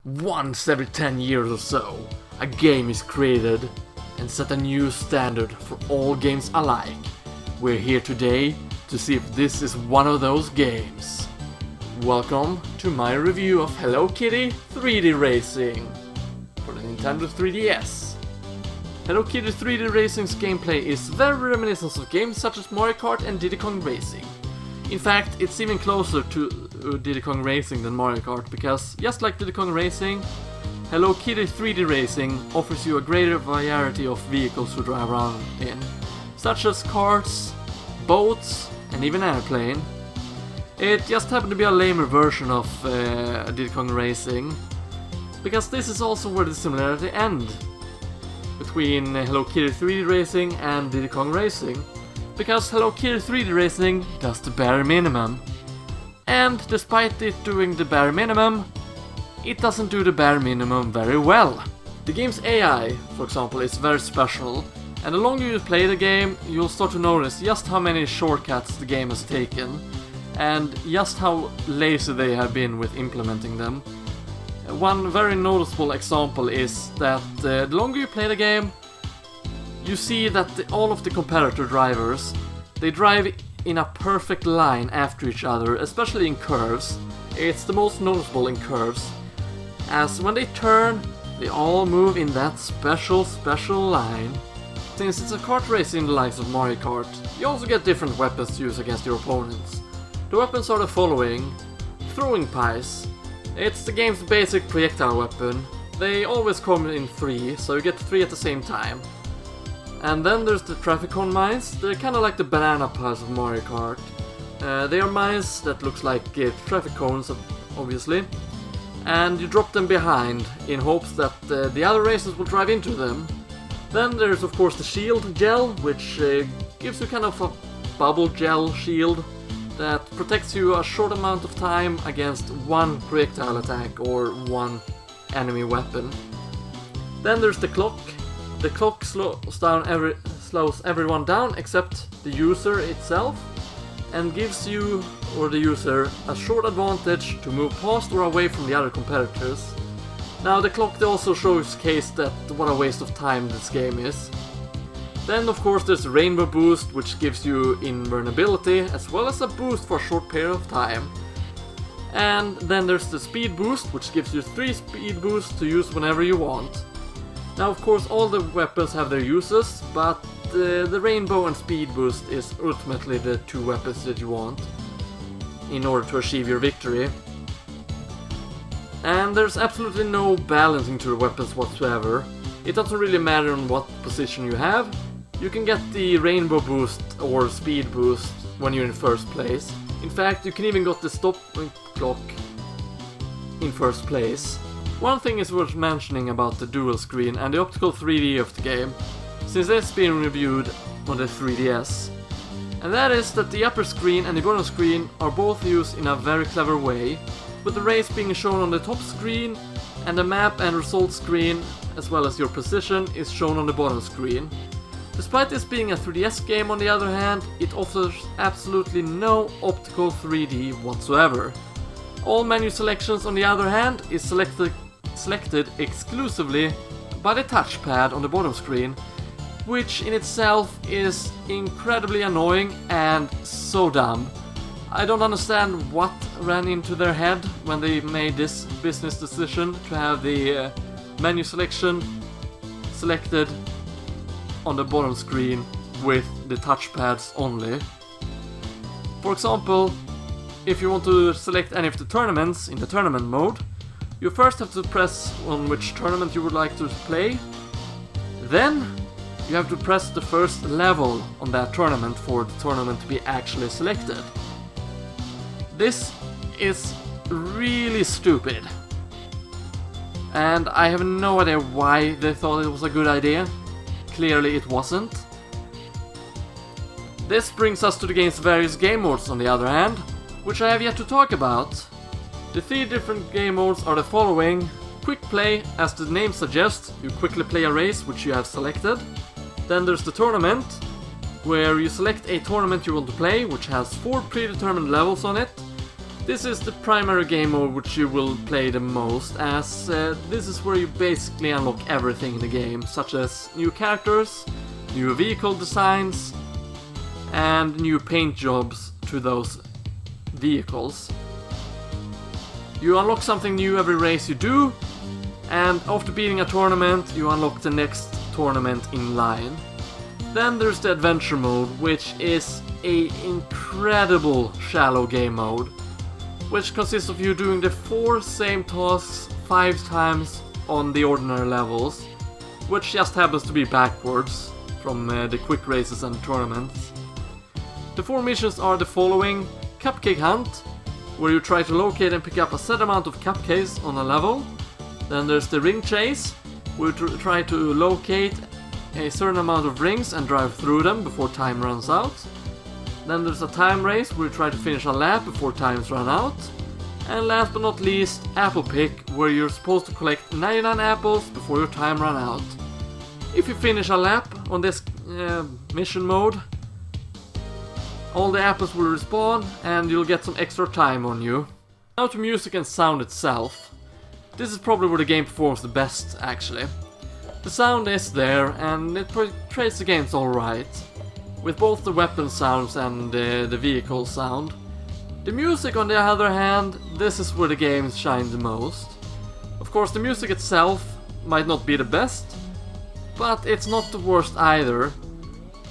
Once every 10 years or so, a game is created and set a new standard for all games alike. We're here today to see if this is one of those games. Welcome to my review of Hello Kitty 3D Racing for the Nintendo 3DS. Hello Kitty 3D Racing's gameplay is very reminiscent of games such as Mario Kart and Diddy Kong Racing. In fact, it's even closer to Diddy Kong Racing than Mario Kart, because just like Diddy Kong Racing, Hello Kitty 3D Racing offers you a greater variety of vehicles to drive around in, such as cars, boats, and even an airplane. It just happened to be a lamer version of Diddy Kong Racing, because this is also where the similarity ends between Hello Kitty 3D Racing and Diddy Kong Racing. Because Hello Kitty 3D Racing does the bare minimum. And despite it doing the bare minimum, it doesn't do the bare minimum very well. The game's AI, for example, is very special, and the longer you play the game, you'll start to notice just how many shortcuts the game has taken, and just how lazy they have been with implementing them. One very noticeable example is that the longer you play the game, you see that all of the competitor drivers, they drive in a perfect line after each other, especially in curves. It's the most noticeable in curves, as when they turn, they all move in that special line. Since it's a kart race in the likes of Mario Kart, you also get different weapons to use against your opponents. The weapons are the following: throwing pies. It's the game's basic projectile weapon. They always come in 3, so you get 3 at the same time. And then there's the traffic cone mines. They're kinda like the banana pies of Mario Kart. They are mines that looks like traffic cones, obviously. And you drop them behind in hopes that the other racers will drive into them. Then there's of course the shield gel, which gives you kind of a bubble gel shield that protects you a short amount of time against one projectile attack or one enemy weapon. Then there's the clock. The clock slows everyone down except the user itself, and gives you or the user a short advantage to move past or away from the other competitors. Now the clock also shows case that what a waste of time this game is. Then of course there's the rainbow boost, which gives you invulnerability as well as a boost for a short period of time. And then there's the speed boost, which gives you 3 speed boosts to use whenever you want. Now of course all the weapons have their uses, but the rainbow and speed boost is ultimately the 2 weapons that you want in order to achieve your victory. And there's absolutely no balancing to the weapons whatsoever. It doesn't really matter on what position you have. You can get the rainbow boost or speed boost when you're in first place. In fact, you can even get the stop clock in first place. One thing is worth mentioning about the dual screen and the optical 3D of the game, since it's been reviewed on the 3DS. And that is that the upper screen and the bottom screen are both used in a very clever way, with the race being shown on the top screen and the map and result screen, as well as your position, is shown on the bottom screen. Despite this being a 3DS game, on the other hand, it offers absolutely no optical 3D whatsoever. All menu selections, on the other hand, is selected exclusively by the touchpad on the bottom screen, which in itself is incredibly annoying and so dumb. I don't understand what ran into their head when they made this business decision to have the menu selection selected on the bottom screen with the touchpads only. For example, if you want to select any of the tournaments in the tournament mode, you first have to press on which tournament you would like to play. Then you have to press the first level on that tournament for the tournament to be actually selected. This is really stupid. And I have no idea why they thought it was a good idea. Clearly it wasn't. This brings us to the game's various game modes, on the other hand, which I have yet to talk about. The 3 different game modes are the following: quick play, as the name suggests, you quickly play a race which you have selected. Then there's the tournament, where you select a tournament you want to play, which has 4 predetermined levels on it. This is the primary game mode which you will play the most, as this is where you basically unlock everything in the game, such as new characters, new vehicle designs, and new paint jobs to those vehicles. You unlock something new every race you do, and after beating a tournament, you unlock the next tournament in line. Then there's the adventure mode, which is an incredible shallow game mode, which consists of you doing the 4 same tasks 5 times on the ordinary levels, which just happens to be backwards from the quick races and tournaments. The 4 missions are the following: Cupcake Hunt, where you try to locate and pick up a set amount of cupcakes on a level. Then there's the Ring Chase, where you try to locate a certain amount of rings and drive through them before time runs out. Then there's a time race where you try to finish a lap before times run out. And last but not least, Apple Pick, where you're supposed to collect 99 apples before your time run out. If you finish a lap on this mission mode, all the apples will respawn and you'll get some extra time on you. Now to music and sound itself. This is probably where the game performs the best, actually. The sound is there and it portrays the games alright, with both the weapon sounds and the vehicle sound. The music, on the other hand, this is where the games shine the most. Of course, the music itself might not be the best, but it's not the worst either.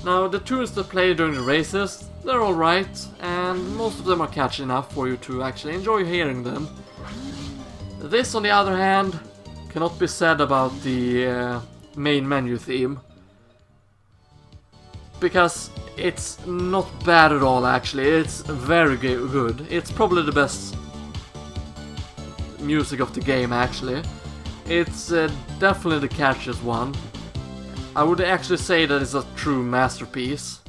Now, the tunes that play during the races, they're alright, and most of them are catchy enough for you to actually enjoy hearing them. This, on the other hand, cannot be said about the main menu theme, because it's not bad at all, actually. It's very good. It's probably the best music of the game, actually. It's definitely the catchiest one. I would actually say that it's a true masterpiece.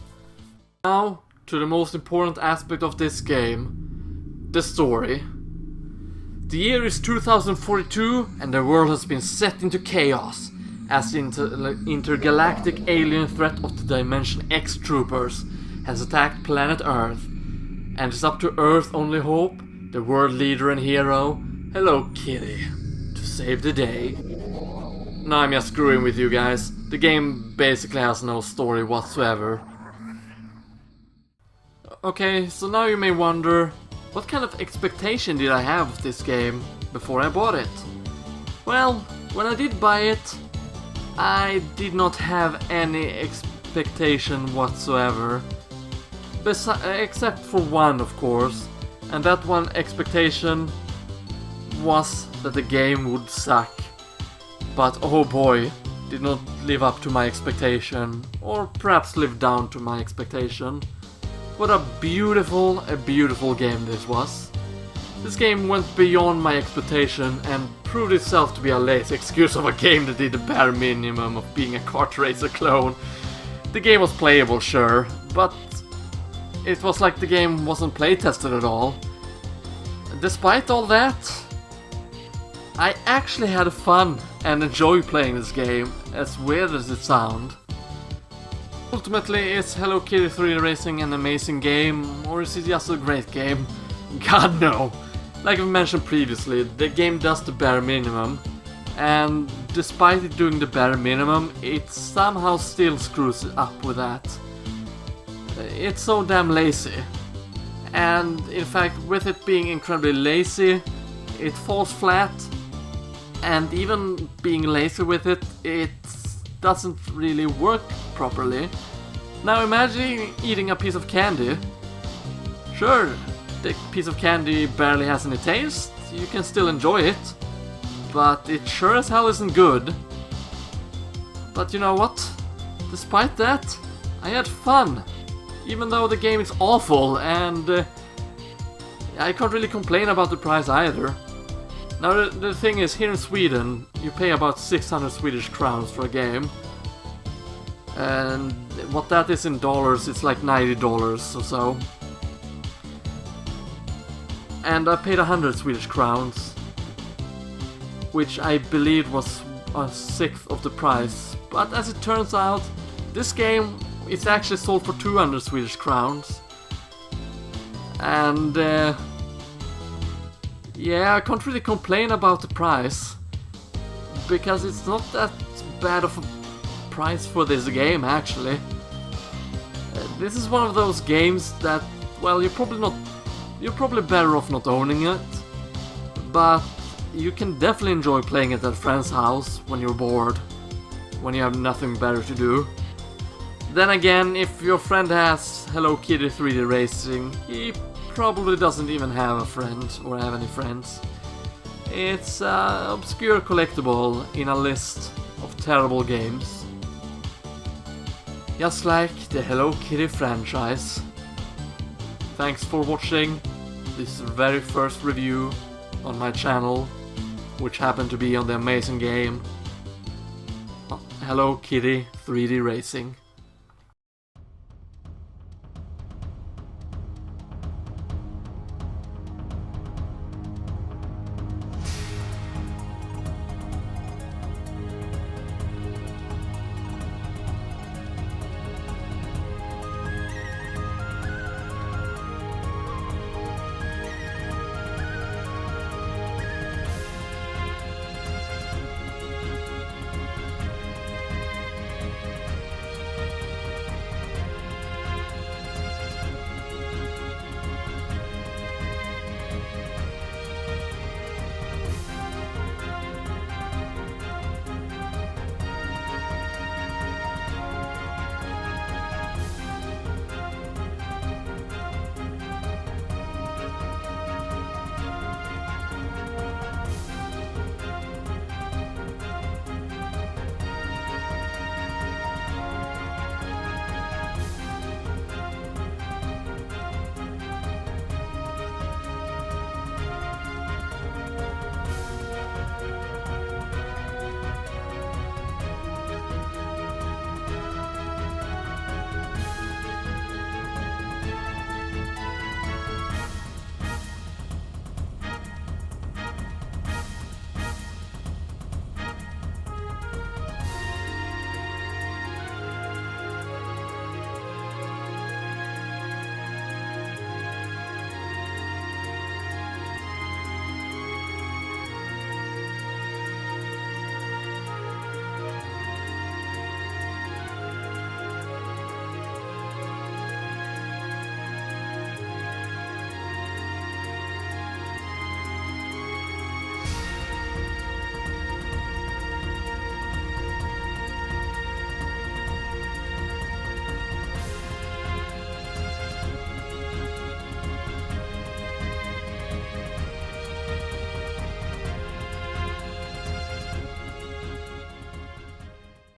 Now, to the most important aspect of this game, the story. The year is 2042 and the world has been set into chaos as the intergalactic alien threat of the Dimension X troopers has attacked planet Earth. And it's up to Earth's only hope, the world leader and hero, Hello Kitty, to save the day. No, I'm just screwing with you guys. The game basically has no story whatsoever. Okay, so now you may wonder, what kind of expectation did I have of this game before I bought it? Well, when I did buy it, I did not have any expectation whatsoever. Except for one, of course, and that one expectation was that the game would suck. But oh boy, did not live up to my expectation, or perhaps live down to my expectation. What a beautiful game this was. This game went beyond my expectation and proved itself to be a lazy excuse of a game that did the bare minimum of being a kart racer clone. The game was playable, sure, but it was like the game wasn't playtested at all. Despite all that, I actually had fun and enjoyed playing this game, as weird as it sounds. Ultimately, is Hello Kitty 3D Racing an amazing game, or is it just a great game? God no! Like I mentioned previously, the game does the bare minimum, and despite it doing the bare minimum, it somehow still screws it up with that. It's so damn lazy. And in fact, with it being incredibly lazy, it falls flat, and even being lazy with it, it doesn't really work properly. Now imagine eating a piece of candy. Sure, the piece of candy barely has any taste, you can still enjoy it, but it sure as hell isn't good. But you know what? Despite that, I had fun, even though the game is awful, and I can't really complain about the price either. Now the thing is, here in Sweden, you pay about 600 Swedish crowns for a game. And what that is in dollars, it's like $90 or so. And I paid 100 Swedish crowns, which I believe was a sixth of the price. But as it turns out, this game is actually sold for 200 Swedish crowns. And yeah, I can't really complain about the price, because it's not that bad of a price for this game actually. This is one of those games that, well, you're probably better off not owning it, but you can definitely enjoy playing it at a friend's house when you're bored, when you have nothing better to do. Then again, if your friend has Hello Kitty 3D Racing, he probably doesn't even have a friend or have any friends. It's an obscure collectible in a list of terrible games. Just like the Hello Kitty franchise. Thanks for watching this very first review on my channel, which happened to be on the amazing game Hello Kitty 3D Racing.